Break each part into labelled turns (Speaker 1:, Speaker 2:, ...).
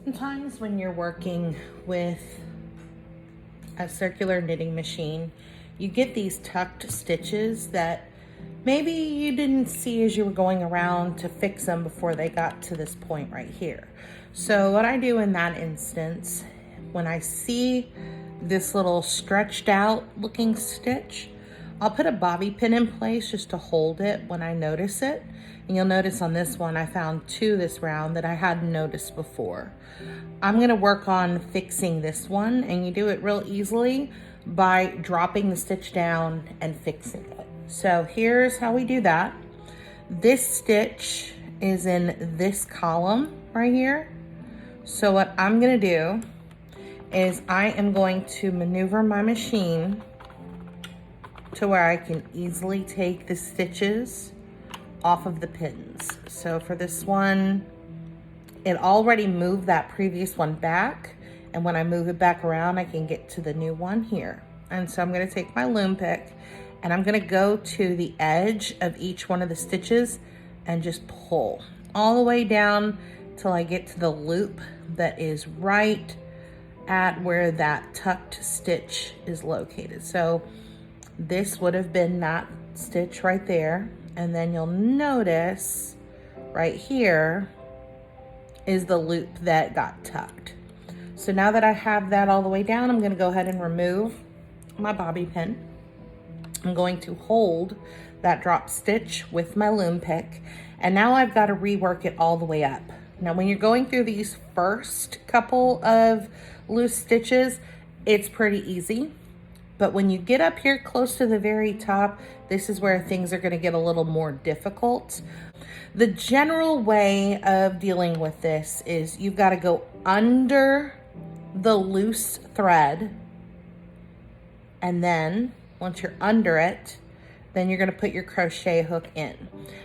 Speaker 1: Sometimes when you're working with a circular knitting machine, you get these tucked stitches that maybe you didn't see as you were going around to fix them before they got to this point right here. So what I do in that instance, when I see this little stretched out looking stitch, I'll put a bobby pin in place just to hold it when I notice it. And you'll notice on this one, I found two this round that I hadn't noticed before. I'm gonna work on fixing this one, and you do it real easily by dropping the stitch down and fixing it. So here's how we do that. This stitch is in this column right here. So what I'm gonna do is I am going to maneuver my machine to where I can easily take the stitches off of the pins. So for this one, it already moved that previous one back, and when I move it back around, I can get to the new one here. And so I'm gonna take my loom pick and I'm gonna go to the edge of each one of the stitches and just pull all the way down till I get to the loop that is right at where that tucked stitch is located. So this would have been that stitch right there. And then you'll notice right here is the loop that got tucked. So now that I have that all the way down, I'm gonna go ahead and remove my bobby pin. I'm going to hold that drop stitch with my loom pick. And now I've got to rework it all the way up. Now, when you're going through these first couple of loose stitches, it's pretty easy. But when you get up here close to the very top, this is where things are gonna get a little more difficult. The general way of dealing with this is you've gotta go under the loose thread, and then once you're under it, then you're gonna put your crochet hook in.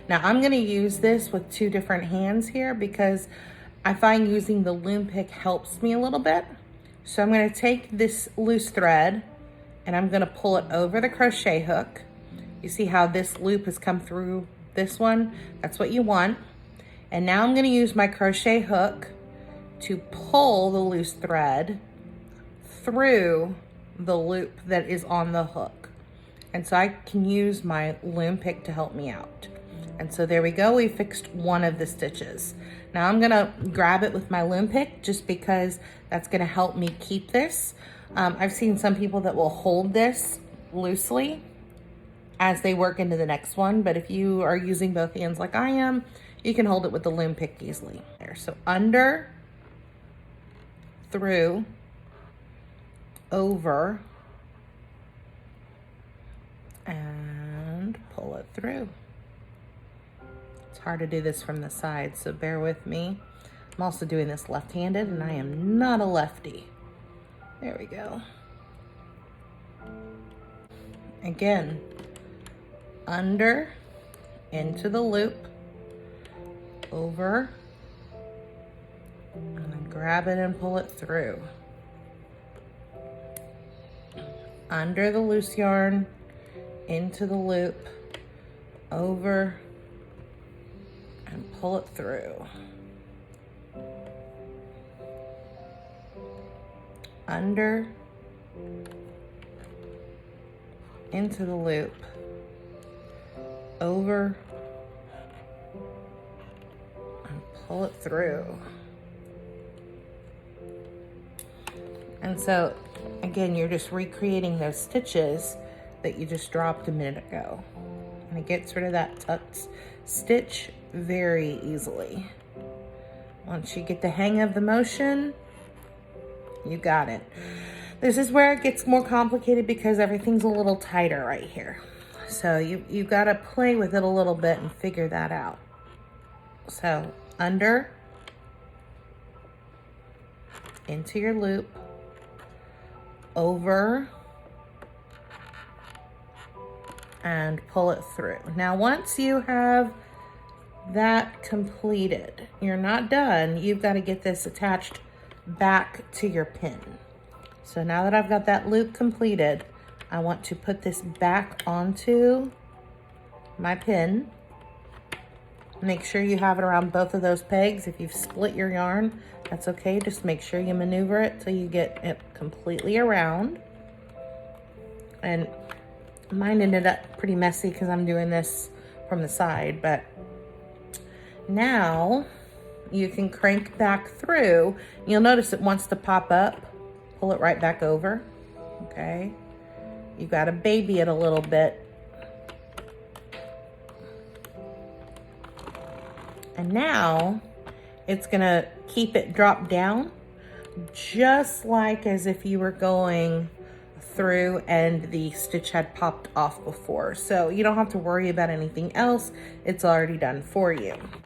Speaker 1: Now I'm gonna use this with two different hands here because I find using the loom pick helps me a little bit. So I'm gonna take this loose thread and I'm gonna pull it over the crochet hook. You see how this loop has come through this one? That's what you want. And now I'm gonna use my crochet hook to pull the loose thread through the loop that is on the hook. And so I can use my loom pick to help me out. And so there we go, we fixed one of the stitches. Now I'm gonna grab it with my loom pick just because that's gonna help me keep this. I've seen some people that will hold this loosely as they work into the next one, but if you are using both hands like I am, you can hold it with the loom pick easily. There, so under, through, over, and pull it through. It's hard to do this from the side, so bear with me. I'm also doing this left-handed, and I am not a lefty. There we go. Again, under, into the loop, over, and then grab it and pull it through. Under the loose yarn, into the loop, over, and pull it through. Under, into the loop, over, and pull it through. And so again, you're just recreating those stitches that you just dropped a minute ago. And it gets rid of that tucked stitch very easily. Once you get the hang of the motion, you got it. This is where it gets more complicated because everything's a little tighter right here. So you gotta play with it a little bit and figure that out. So under, into your loop, over, and pull it through. Now, once you have that completed, you're not done. You've got to get this attached back to your pin. So now that I've got that loop completed, I want to put this back onto my pin. Make sure you have it around both of those pegs. If you've split your yarn, that's okay. Just make sure you maneuver it till you get it completely around. And mine ended up pretty messy because I'm doing this from the side, but now you can crank back through. You'll notice it wants to pop up. Pull it right back over, okay? You gotta baby it a little bit. And now it's gonna keep it drop down, just like as if you were going through and the stitch had popped off before. So you don't have to worry about anything else. It's already done for you.